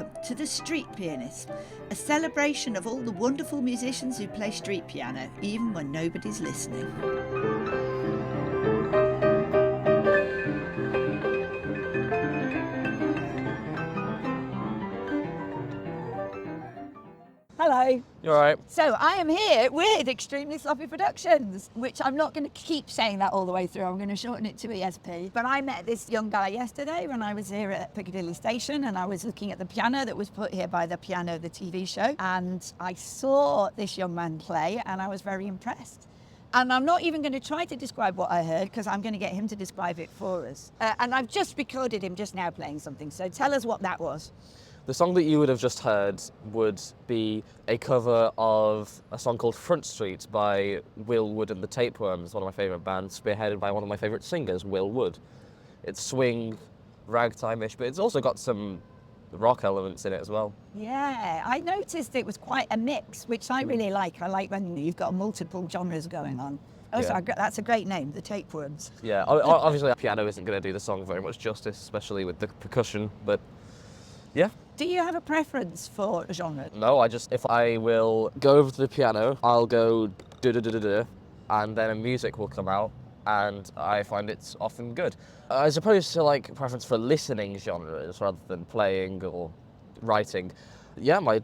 welcome to the Street Pianist, a celebration of all the wonderful musicians who play street piano, even when nobody's listening. Hello. You alright? So I am here with Extremely Sloppy Productions, which I'm not going to keep saying that all the way through. I'm going to shorten it to ESP. But I met this young guy yesterday when I was here at Piccadilly Station, and I was looking at the piano that was put here by The Piano, the TV show. And I saw this young man play, and I was very impressed. And I'm not even going to try to describe what I heard, because I'm going to get him to describe it for us. And I've just recorded him just now playing something. So tell us what that was. The song that you would have just heard would be a cover of a song called Front Street by Will Wood and the Tapeworms, one of my favourite bands, spearheaded by one of my favourite singers, Will Wood. It's swing, ragtime-ish, but it's also got some rock elements in it as well. Yeah, I noticed it was quite a mix, which I really like. I like when you've got multiple genres going on. Also, Yeah. that's a great name, the Tapeworms. Yeah, obviously piano isn't going to do the song very much justice, especially with the percussion, but yeah. Do you have a preference for a genre? No, if I will go over to the piano, I'll go do-do-do-do-do, and then a music will come out, and I find it's often good. As opposed to like preference for listening genres rather than playing or writing. Yeah, my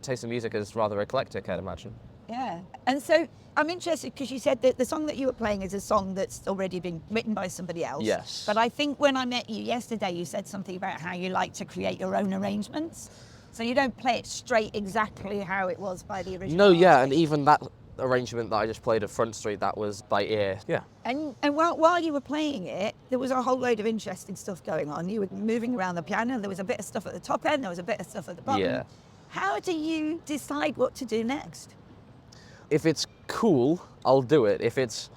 taste in music is rather eclectic, I'd imagine. Yeah, and so I'm interested because you said that the song that you were playing is a song that's already been written by somebody else. Yes. But I think when I met you yesterday, you said something about how you like to create your own arrangements. So you don't play it straight exactly how it was by the original. No, yeah, artist. and even that arrangement that I just played at Front Street, that was by ear. Yeah. And while you were playing it, there was a whole load of interesting stuff going on. You were moving around the piano. There was a bit of stuff at the top end. There was a bit of stuff at the bottom. Yeah. How do you decide what to do next? If it's cool, I'll do it. If it's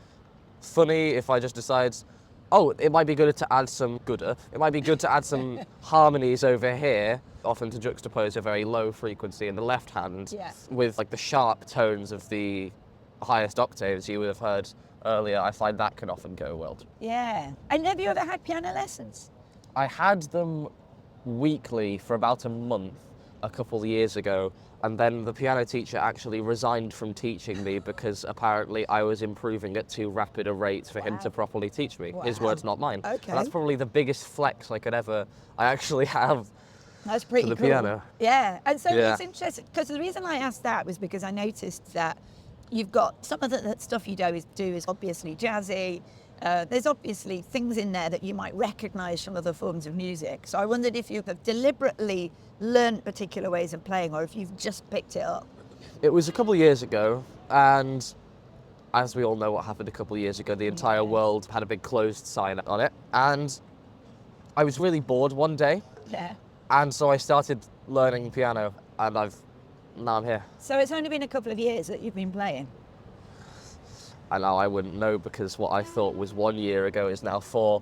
funny, if I just decide, oh, it might be good to add some it might be good to add some harmonies over here, often to juxtapose a very low frequency in the left hand with like the sharp tones of the highest octaves you would have heard earlier. I find that can often go well. Yeah. And have you ever had piano lessons? I had them weekly for about a month a couple of years ago, and then the piano teacher actually resigned from teaching me because apparently I was improving at too rapid a rate for him to properly teach me. Wow. His words, not mine. Okay. And that's probably the biggest flex I actually have. That's pretty for the cool. Piano. Yeah, and so Yeah. it's interesting because the reason I asked that was because I noticed that you've got some of the stuff you do is obviously jazzy. There's obviously things in there that you might recognise from other forms of music. So I wondered if you have deliberately learned particular ways of playing or if you've just picked it up. It was a couple of years ago, and as we all know what happened a couple of years ago, the entire world had a big closed sign on it, and I was really bored one day. Yeah. And so I started learning piano, and now I'm here. So it's only been a couple of years that you've been playing? And now I wouldn't know because what I thought was 1 year ago is now 4.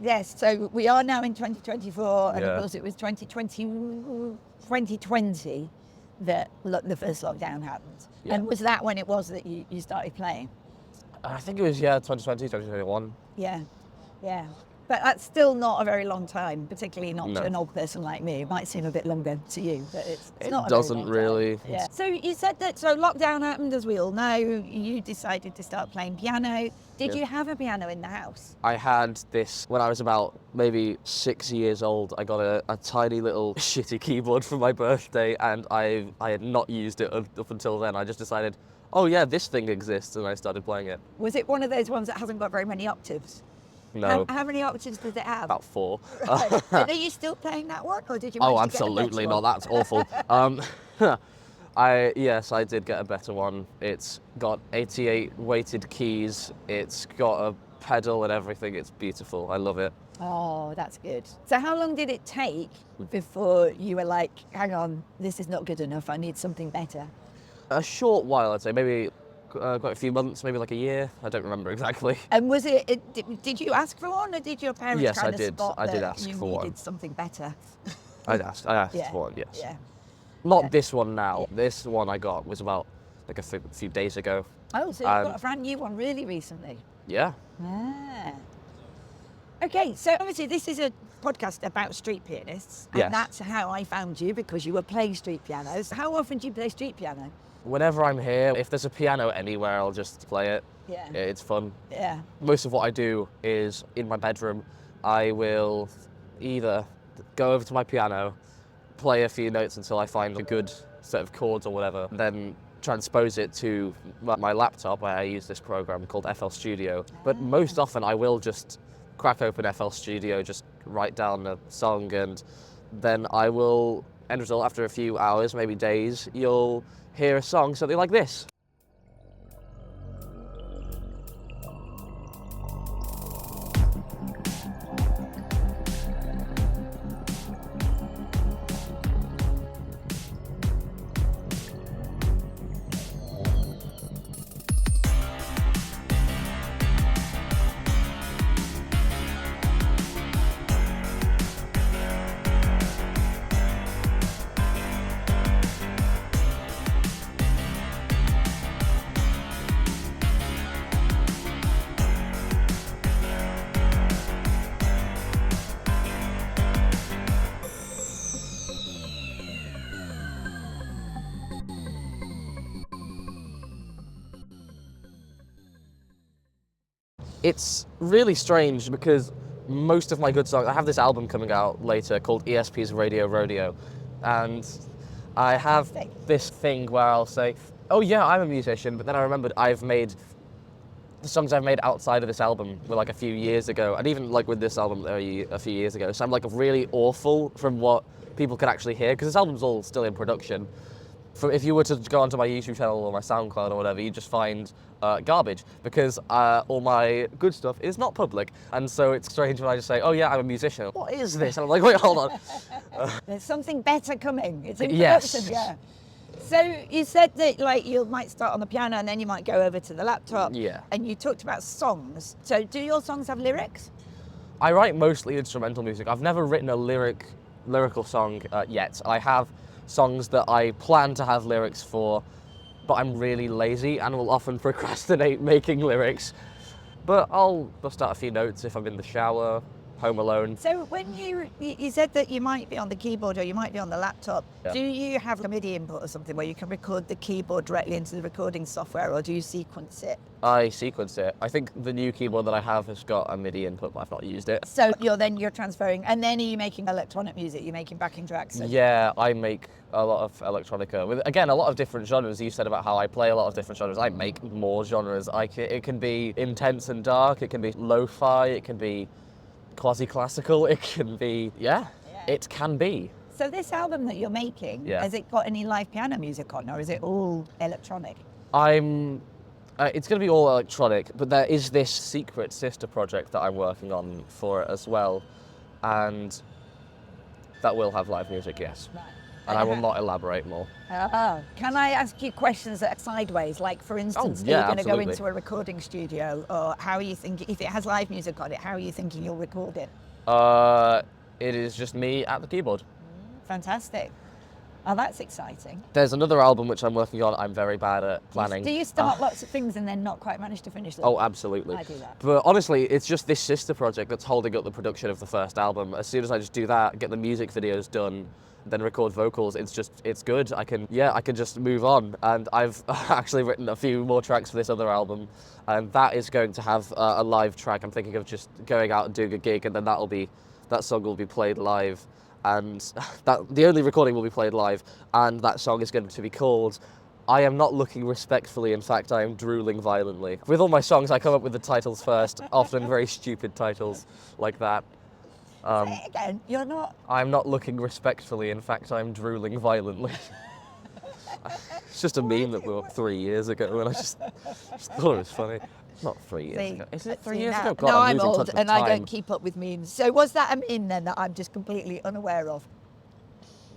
Yes, so we are now in 2024, and Yeah. of course it was 2020 that the first lockdown happened. Yeah. And was that when it was that you started playing? I think it was, 2020, 2021. Yeah, yeah. But that's still not a very long time, particularly not No. to an old person like me. It might seem a bit longer to you, but it's It not a very doesn't long time. really. Yeah. So you said that, so lockdown happened, as we all know. You decided to start playing piano. Did Yeah. you have a piano in the house? I had this when I was about maybe 6 years old. I got a tiny little shitty keyboard for my birthday, and I had not used it up until then. I just decided, oh yeah, this thing exists, and I started playing it. Was it one of those ones that hasn't got very many octaves? No, How many octaves does it have? about 4. Right. And are you still playing that one, or did you? Oh, manage to get a absolutely better not. one? That's awful. Yes, I did get a better one. It's got 88 weighted keys. It's got a pedal and everything. It's beautiful. I love it. Oh, that's good. So how long did it take before you were like, hang on, this is not good enough, I need something better? A short while, I'd say, maybe quite a few months, maybe like a year. I don't remember exactly. And was did you ask for one, or did your parents Yes, kind I of did. spot I did that ask you for needed one. something better? I asked Yeah. for one, yes. Yeah. Not Yeah. this one now. This one I got was about like a few days ago. Oh, so you've got a brand new one really recently? Yeah. Ah. Okay, so obviously this is a podcast about street pianists, Yes. and that's how I found you, because you were playing street pianos. How often do you play street piano? Whenever I'm here, if there's a piano anywhere, I'll just play it. Yeah. It's fun. Yeah. Most of what I do is in my bedroom. I will either go over to my piano, play a few notes until I find a good set of chords or whatever, then transpose it to my laptop where I use this program called FL Studio. But most often I will just crack open FL Studio, just write down a song, and then I will, end result, after a few hours, maybe days, you'll hear a song, something like this. It's really strange because most of my good songs, I have this album coming out later called ESP's Radio Rodeo, and I have this thing where I'll say, oh yeah, I'm a musician, but then I remembered the songs I've made outside of this album were like a few years ago, and even like with this album a few years ago, so I'm like really awful from what people can actually hear, because this album's all still in production. If you were to go onto my YouTube channel or my SoundCloud or whatever, you'd just find garbage, because all my good stuff is not public. And so it's strange when I just say, oh yeah, I'm a musician. What is this? And I'm like, wait, hold on. There's something better coming. It's in Yes. production, yeah. So you said that like you might start on the piano and then you might go over to the laptop. Yeah. And you talked about songs. So do your songs have lyrics? I write mostly instrumental music. I've never written a lyrical song yet. I have songs that I plan to have lyrics for, but I'm really lazy and will often procrastinate making lyrics. But I'll bust out a few notes if I'm in the shower, home alone. So when you said that you might be on the keyboard or you might be on the laptop, Yeah. do you have a MIDI input or something where you can record the keyboard directly into the recording software, or do you sequence it? I sequence it. I think the new keyboard that I have has got a MIDI input, but I've not used it. So you're transferring, and then are you making electronic music? You're making backing tracks? Yeah, I make a lot of electronica with, again, a lot of different genres. You said about how I play a lot of different genres. I make more genres. It can be intense and dark. It can be lo-fi. It can be quasi-classical. It can be, it can be. So this album that you're making, has it got any live piano music on, or is it all electronic? It's going to be all electronic, but there is this secret sister project that I'm working on for it as well, and that will have live music, yes. Right. And I will not elaborate more. Can I ask you questions that are sideways? Like, for instance, are you going to go into a recording studio, or how are you thinking, if it has live music on it, how are you thinking you'll record it? It is just me at the keyboard. Fantastic. Oh, that's exciting. There's another album which I'm working on. I'm very bad at planning. Do you start lots of things and then not quite manage to finish them? Oh, absolutely. I do that. But honestly, it's just this sister project that's holding up the production of the first album. As soon as I just do that, get the music videos done, then record vocals, it's good. I can just move on. And I've actually written a few more tracks for this other album, and that is going to have a live track. I'm thinking of just going out and doing a gig, and then that song will be played live. And the only recording will be played live, and that song is going to be called I Am Not Looking Respectfully, In Fact I Am Drooling Violently. With all my songs, I come up with the titles first, often very stupid titles like that. Say it again, you're not... I'm not looking respectfully, in fact I'm drooling violently. It's just a meme that blew up 3 years ago, and I just thought it was funny. Not 3 years ago. Is it 3 years ago? God, no, I'm losing old touch with and time. I don't keep up with memes. So was that a meme then that I'm just completely unaware of?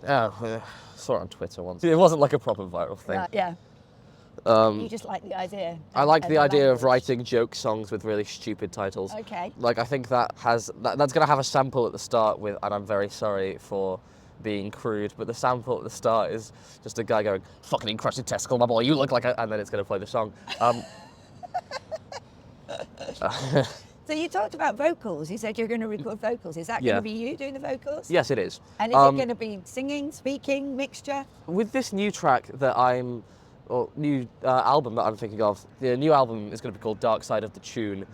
Yeah, saw it on Twitter once. It wasn't like a proper viral thing. Yeah. You just like the idea. I like the idea of language. writing joke songs with really stupid titles. Okay. Like, I think that's going to have a sample at the start with, and I'm very sorry for being crude, but the sample at the start is just a guy going, fucking encrusted testicle, my boy, you look like a... And then it's going to play the song. So you talked about vocals. You said you're going to record vocals. Is that Yeah. going to be you doing the vocals? Yes, it is. And is it going to be singing, speaking, mixture? With this new track that or new album that I'm thinking of, the new album is going to be called Dark Side of the Tune,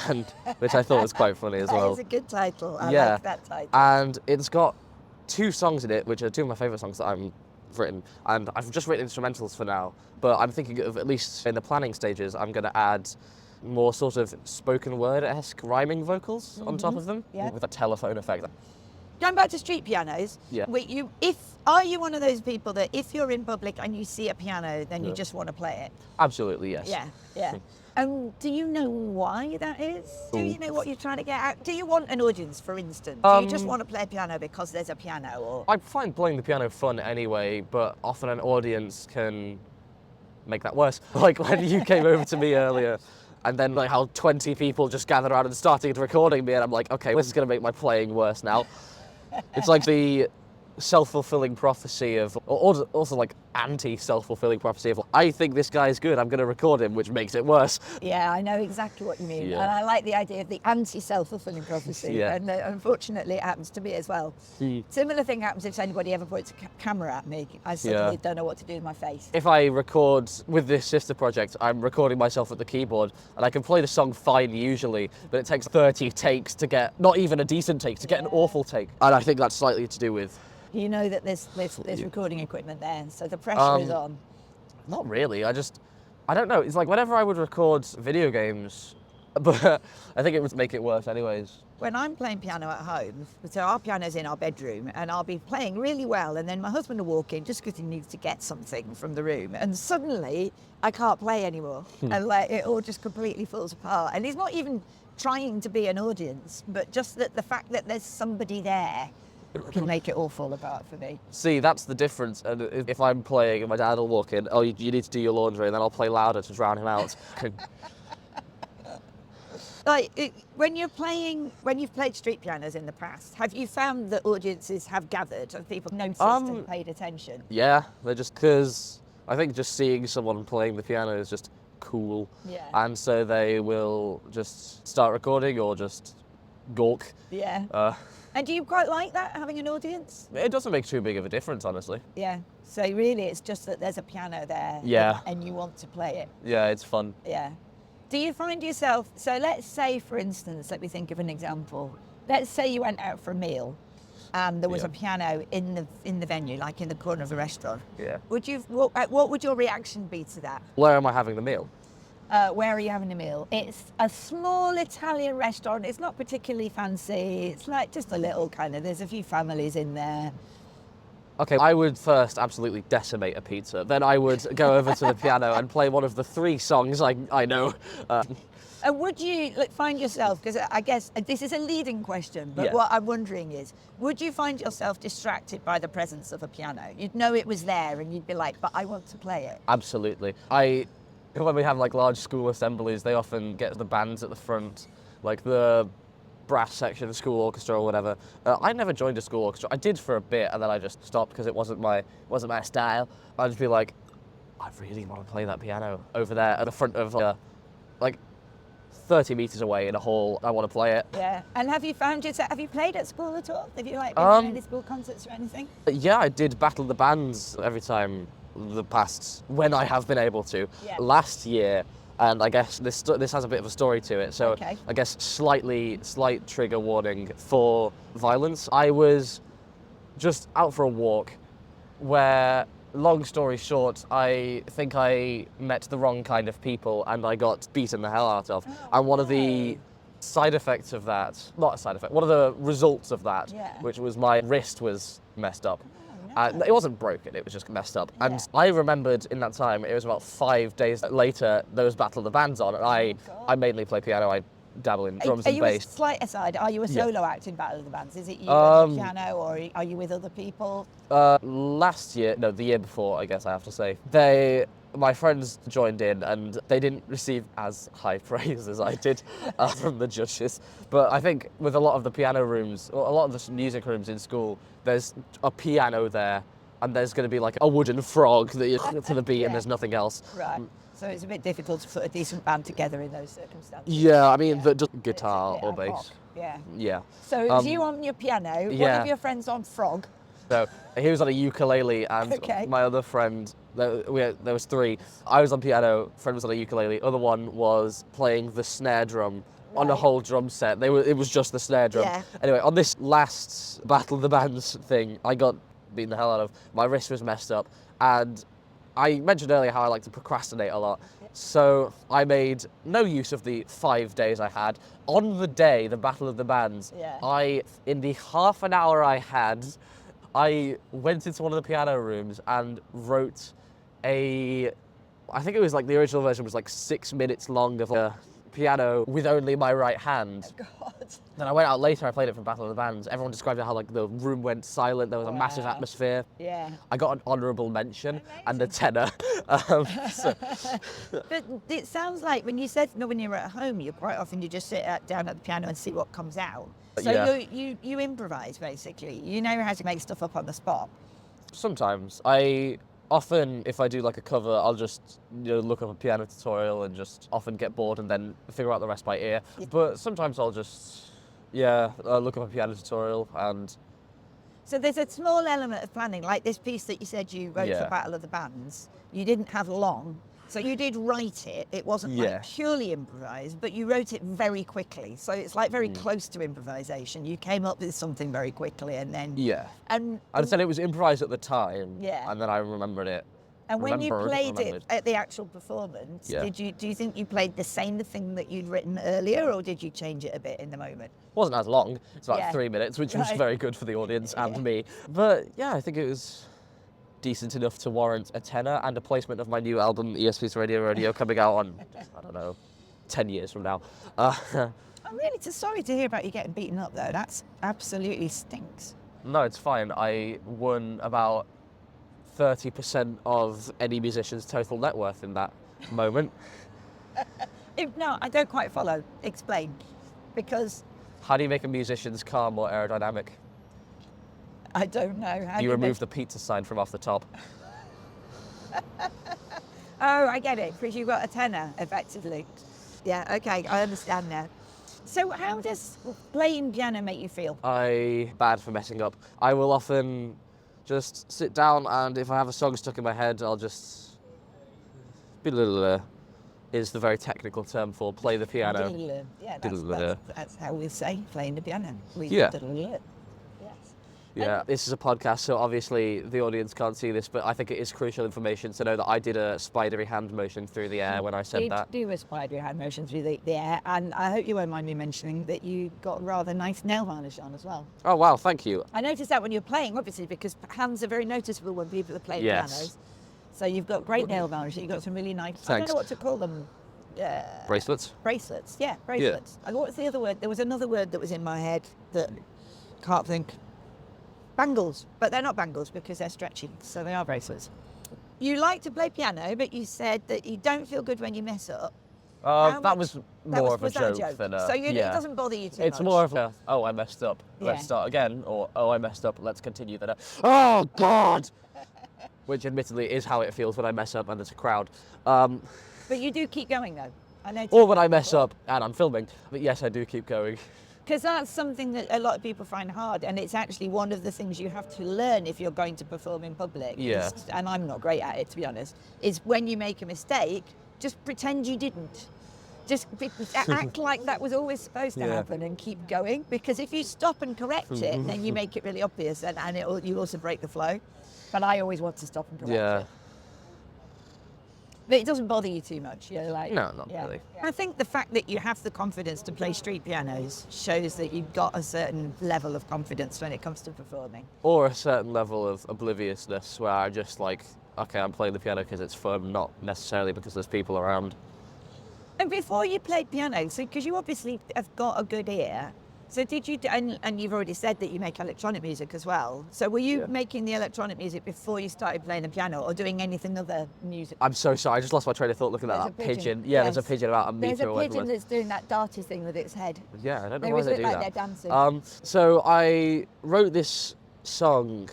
and which I thought was quite funny as well. That is a good title. I Yeah. like that title. And it's got 2 songs in it, which are 2 of my favourite songs that I've written. And I've just written instrumentals for now, but I'm thinking of, at least in the planning stages, I'm going to add more sort of spoken word-esque rhyming vocals on top of them, Yeah. with a telephone effect. Going back to street pianos, Yeah. are you one of those people that if you're in public and you see a piano, then you Yeah. just want to play it? Absolutely, yes. Yeah, yeah. And do you know why that is? Do you know what you're trying to get out? Do you want an audience, for instance? Do you just want to play piano because there's a piano? Or I find playing the piano fun anyway, but often an audience can make that worse. Like when you came over to me earlier, and then like how 20 people just gathered around and started recording me, and I'm like, okay, this is going to make my playing worse now. It's like the self-fulfilling prophecy of, or also like anti-self-fulfilling prophecy of, I think this guy's good, I'm going to record him, which makes it worse. yeah, I know exactly what you mean, Yeah. and I like the idea of the anti-self-fulfilling prophecy. Yeah. And unfortunately, it happens to me as well. Similar thing happens if anybody ever points a camera at me. I suddenly don't know what to do with my face. If I record with this sister project, I'm recording myself at the keyboard, and I can play the song fine usually, but it takes 30 takes to get, not even a decent take, to get an awful take. And I think that's slightly to do with... You know that there's recording equipment there, so the pressure is on. Not really, I don't know, it's like whenever I would record video games, but I think it would make it worse anyways. When I'm playing piano at home, so our piano's in our bedroom, and I'll be playing really well, and then my husband will walk in just because he needs to get something from the room, and suddenly I can't play anymore, and like it all just completely falls apart. And he's not even trying to be an audience, but just that the fact that there's somebody there can make it all fall apart for me. See, that's the difference. And if I'm playing and my dad will walk in, oh, you need to do your laundry, and then I'll play louder to drown him out. Like when you've played street pianos in the past, have you found that audiences have gathered, have people noticed and paid attention? Yeah, they're just, because I think just seeing someone playing the piano is just cool. Yeah. And so they will just start recording or just gawk. Yeah. And do you quite like that, having an audience? It doesn't make too big of a difference, honestly. Yeah. So really it's just that there's a piano there. Yeah. And you want to play it. Yeah, it's fun. Yeah. Do you find yourself, so let's say, for instance, let me think of an example. Let's say you went out for a meal and there was Yeah. a piano in the venue, like in the corner of a restaurant. Yeah. What would your reaction be to that? Where am I having the meal? Where are you having a meal? It's a small Italian restaurant. It's not particularly fancy. It's like just a little kind of, there's a few families in there. Okay, I would first absolutely decimate a pizza. Then I would go over to the piano and play one of the 3 songs I know. And would you find yourself, because I guess this is a leading question, but Yeah. what I'm wondering is, would you find yourself distracted by the presence of a piano? You'd know it was there and you'd be like, but I want to play it. Absolutely. When we have like large school assemblies, they often get the bands at the front, like the brass section, the school orchestra or whatever. I never joined a school orchestra. I did for a bit and then I just stopped because it wasn't my style. I'd just be like, I really want to play that piano over there at the front of like 30 meters away in a hall. I want to play it. Yeah. And have you played at school at all? Have you been to any school concerts or anything? Yeah, I did battle the bands every time the past when I have been able to. Yeah. Last year, and I guess this has a bit of a story to it, so Okay. I guess slight trigger warning for violence. I was just out for a walk where, long story short, I think I met the wrong kind of people and I got beaten the hell out of. And one of the side effects of that, not a side effect, one of the results of that, Yeah. which was my wrist was messed up. no. It wasn't broken, it was just messed up. Yeah. And I remembered in that time, it was about 5 days later, there was Battle of the Bands on, and I mainly play piano, I dabble in drums Are and you bass. a slight aside? Are you a Yeah. solo act in Battle of the Bands? Is it you and the piano, or are you with other people? The year before, I guess I have to say, my friends joined in and they didn't receive as high praise as I did from the judges. But I think with a lot of the piano rooms, or a lot of the music rooms in school, there's a piano there and there's going to be like a wooden frog that you to the beat Yeah. and there's nothing else. Right. So it's a bit difficult to put a decent band together in those circumstances. Yeah, I mean, Yeah. just guitar It's a or bit ad bass. hoc. Yeah. Yeah. So it was you on your piano, one yeah. of your friends on frog. So he was on a ukulele, and Okay. my other friend, there was three. I was on piano, friend was on a ukulele, other one was playing the snare drum on a Right. whole drum set. It was just the snare drum. Yeah. Anyway, on this last Battle of the Bands thing, I got beaten the hell out of. My wrist was messed up, and I mentioned earlier how I like to procrastinate a lot. So I made no use of the 5 days I had. On the day, the Battle of the Bands, Yeah. in the half an hour I had, I went into one of the piano rooms and wrote I think it was like the original version was like 6 minutes long of a piano with only my right hand. God. Then I went out later, I played it for Battle of the Bands. Everyone described how like the room went silent, there was a massive Wow. atmosphere. Yeah. I got an honourable mention and a tenor. So, But it sounds like when you said when you're at home, you quite often you just sit down at the piano and see what comes out. So Yeah. you improvise basically. You know how to make stuff up on the spot. sometimes. I often, if I do like a cover, I'll just look up a piano tutorial and just often get bored and then figure out the rest by ear. But sometimes I'll just, look up a piano tutorial and So there's a small element of planning, like this piece that you said you wrote for Yeah. Battle of the Bands. You didn't have long, so you did write it. It wasn't Yeah. like purely improvised, but you wrote it very quickly. So it's like very close to improvisation. You came up with something very quickly, and then yeah. and I'd said it was improvised at the time, Yeah. and then I remembered it. and when you played it remembered. at the actual performance, Yeah. do you think you played the same thing that you'd written earlier, or did you change it a bit in the moment? Wasn't as long. It's about Yeah. 3 minutes, which was Right. very good for the audience Yeah. and me. But yeah, I think it was decent enough to warrant a tenor and a placement of my new album, ESP's Radio, coming out on, I don't know, 10 years from now. I'm really sorry to hear about you getting beaten up, though. That's absolutely stinks. No, it's fine. I won about 30% of any musician's total net worth in that moment. No, I don't quite follow. Explain. Because How do you make a musician's car more aerodynamic? I don't know. How do You you remove the pizza sign from off the top. Oh, I get it. Because you've got a tenor, effectively. Yeah, okay, I understand now. So how does playing piano make you feel? Bad for messing up. I will often just sit down, and if I have a song stuck in my head, I'll just is the very technical term for play the piano. Yeah, Diddle-a. that's how we say playing the piano. We Yeah. diddle-a. Yes. Yeah, this is a podcast, so obviously the audience can't see this, but I think it is crucial information to know that I did a spidery hand motion through the air when I said You that. do a spidery hand motion through the air, and I hope you won't mind me mentioning that you got rather nice nail varnish on as well. Oh wow, thank you. I noticed that when you're playing, obviously, because hands are very noticeable when people are playing Yes. pianos. So you've got great nail varnish. You've got some really nice. I don't Thanks. know what to call them. Bracelets? Bracelets. Yeah, bracelets. And what was the other word? There was another word that was in my head that can't think. Bangles, but they're not bangles because they're stretchy, so they are bracelets. You like to play piano, but you said that you don't feel good when you mess up. How That much- was that more of a was that joke than a... So it yeah. doesn't bother you too It's much. more of a, oh, I messed up. Yeah. Let's start again. Or, oh, I messed up. Let's continue that. Oh, God! Which admittedly is how it feels when I mess up and there's a crowd. But you do keep going though. I know. Or when I mess up and I'm filming. But yes, I do keep going. Because that's something that a lot of people find hard, and it's actually one of the things you have to learn if you're going to perform in public. Yeah. And I'm not great at it, to be honest. Is when you make a mistake, just pretend you didn't. Just act like that was always supposed to Yeah. happen and keep going. Because if you stop and correct it, then you make it really obvious, and you also break the flow. But I always want to stop and correct Yeah. it. But it doesn't bother you too much. You're like, No, not really. I think the fact that you have the confidence to play street pianos shows that you've got a certain level of confidence when it comes to performing. Or a certain level of obliviousness where I just like, okay, I'm playing the piano because it's fun, not necessarily because there's people around. And before you played piano, so because you obviously have got a good ear, so did you, and you've already said that you make electronic music as well. So were you making the electronic music before you started playing the piano, or doing anything other music? I'm so sorry, I just lost my train of thought looking at There's that a pigeon. pigeon, Yeah, there's a yes. pigeon about a There's metre a away pigeon from us. that's doing that darty thing with its head. Yeah, I don't know They why always they look do like that. they're dancing. So I wrote this song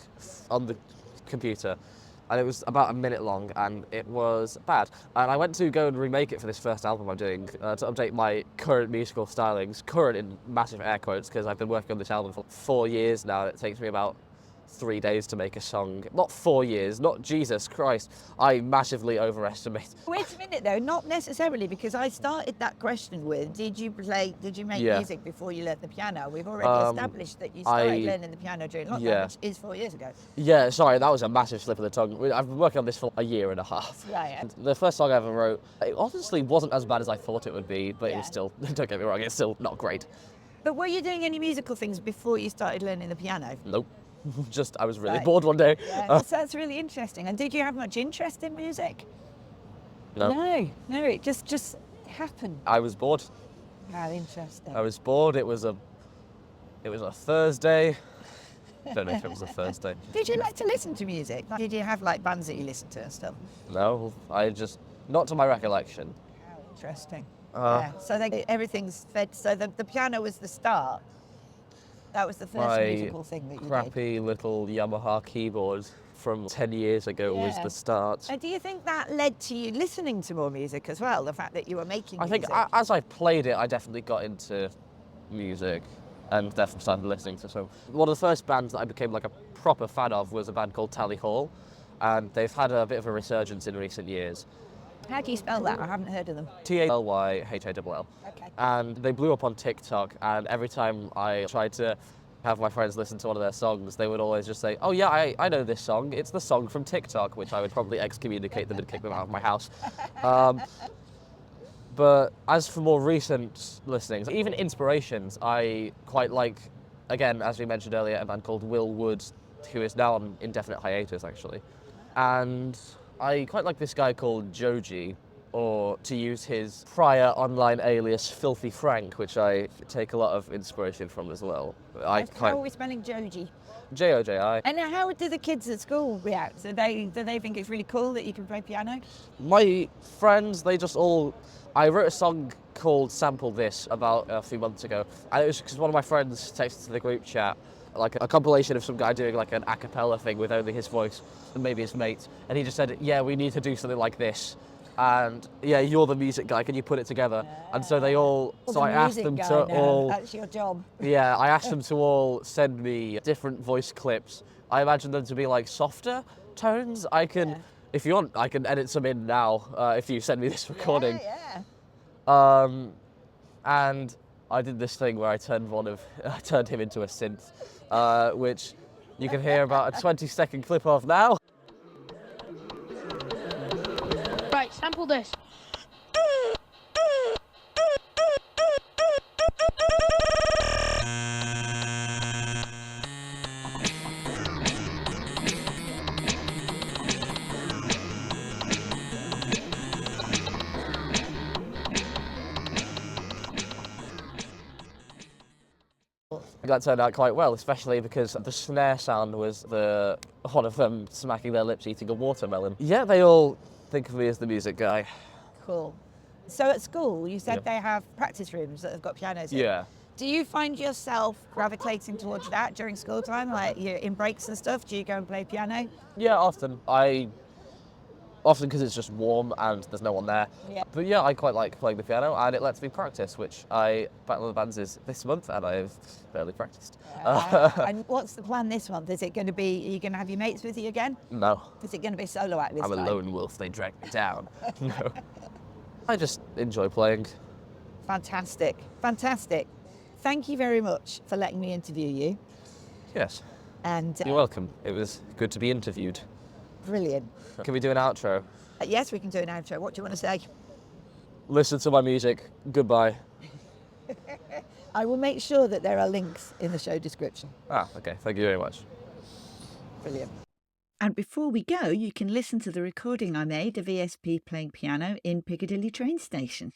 on the computer, and it was about a minute long, and it was bad. And I went to go and remake it for this first album I'm doing to update my current musical stylings, current in massive air quotes, because I've been working on this album for 4 years now, and it takes me about 3 days to make a song. Not 4 years, not Jesus Christ. I massively overestimate. Wait a minute though, not necessarily, because I started that question with, did you make Yeah. music before you learnt the piano? We've already established that you started learning the piano during lockdown, Yeah. which is 4 years ago. Yeah, sorry, that was a massive slip of the tongue. I've been working on this for a year and a half. Right. And the first song I ever wrote, it honestly wasn't as bad as I thought it would be, but it was Yeah. still, don't get me wrong, it's still not great. But were you doing any musical things before you started learning the piano? Nope. Just, I was really Right. bored one day. Yeah, that's really interesting. And did you have much interest in music? No. No, it just happened. I was bored. How interesting. I was bored. It was a Thursday. Don't know if it was a Thursday. Did you like to listen to music? Did you have like bands that you listened to and stuff? No, not to my recollection. How interesting. Uh, Yeah. So everything's fed. So the piano was the start. That was the first My musical thing that you did. crappy little Yamaha keyboard from 10 years ago was Yeah. the start. And do you think that led to you listening to more music as well? The fact that you were making I think music? as I played it, I definitely got into music and definitely started listening to some. One of the first bands that I became like a proper fan of was a band called Tally Hall, and they've had a bit of a resurgence in recent years. How do you spell that? I haven't heard of them. Tallyhall. Okay. And they blew up on TikTok, and every time I tried to have my friends listen to one of their songs, they would always just say, oh yeah, I know this song, it's the song from TikTok, which I would probably excommunicate them and kick them out of my house. But as for more recent listenings, even inspirations, I quite like, again, as we mentioned earlier, a band called Will Wood, who is now on indefinite hiatus actually. And I quite like this guy called Joji, or to use his prior online alias, Filthy Frank, which I take a lot of inspiration from as well. How are we spelling Joji? Joji. And how do the kids at school react? Do they think it's really cool that you can play piano? My friends, I wrote a song called Sample This about a few months ago, and it was because one of my friends texted to the group chat like a compilation of some guy doing like an a cappella thing with only his voice and maybe his mates, and he just said, yeah, we need to do something like this. And yeah, you're the music guy, can you put it together? And so they all, so I asked them to all, That's your job. yeah, I asked them to all send me different voice clips. I imagine them to be like softer tones. If you want, I can edit some in now if you send me this recording. Yeah. And I did this thing where I turned him into a synth, which you can hear about a 20-second clip of now. Right, sample this. That turned out quite well, especially because the snare sound was one of them smacking their lips eating a watermelon. Yeah, they all think of me as the music guy. Cool. So at school, you said Yeah. they have practice rooms that have got pianos in. Yeah. Do you find yourself gravitating towards that during school time? Like you in breaks and stuff, do you go and play piano? Yeah, often because it's just warm and there's no one there. Yeah. But yeah, I quite like playing the piano, and it lets me practice, which Battle of the Bands is this month, and I've barely practiced. And what's the plan this month? Is it going to be, are you going to have your mates with you again? No, Is it going to be solo act this I'm a time? lone wolf, they drag me down. No. I just enjoy playing. Fantastic, fantastic. Thank you very much for letting me interview you. Yes, And you're welcome. It was good to be interviewed. brilliant. Can we do an outro? Yes, we can do an outro. What do you want to say? Listen to my music. Goodbye. I will make sure that there are links in the show description. Okay, thank you very much. Brilliant. And before we go, you can listen to the recording I made of ESP playing piano in Piccadilly train station.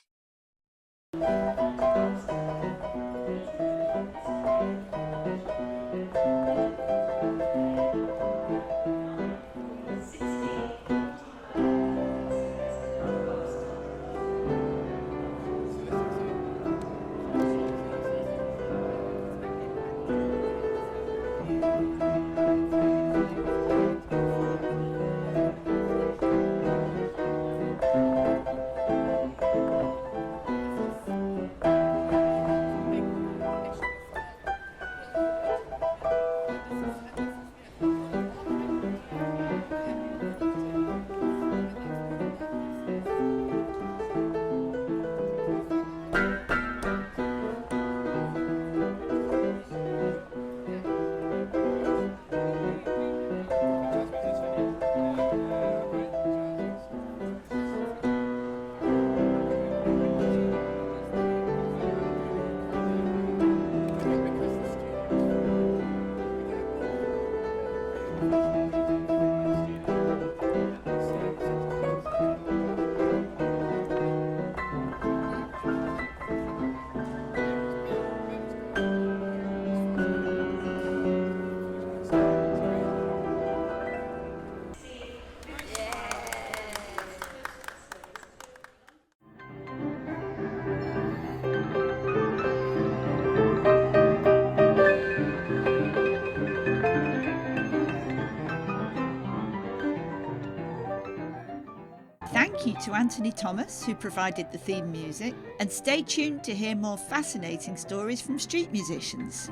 Thank you to Anthony Thomas, who provided the theme music, and stay tuned to hear more fascinating stories from street musicians.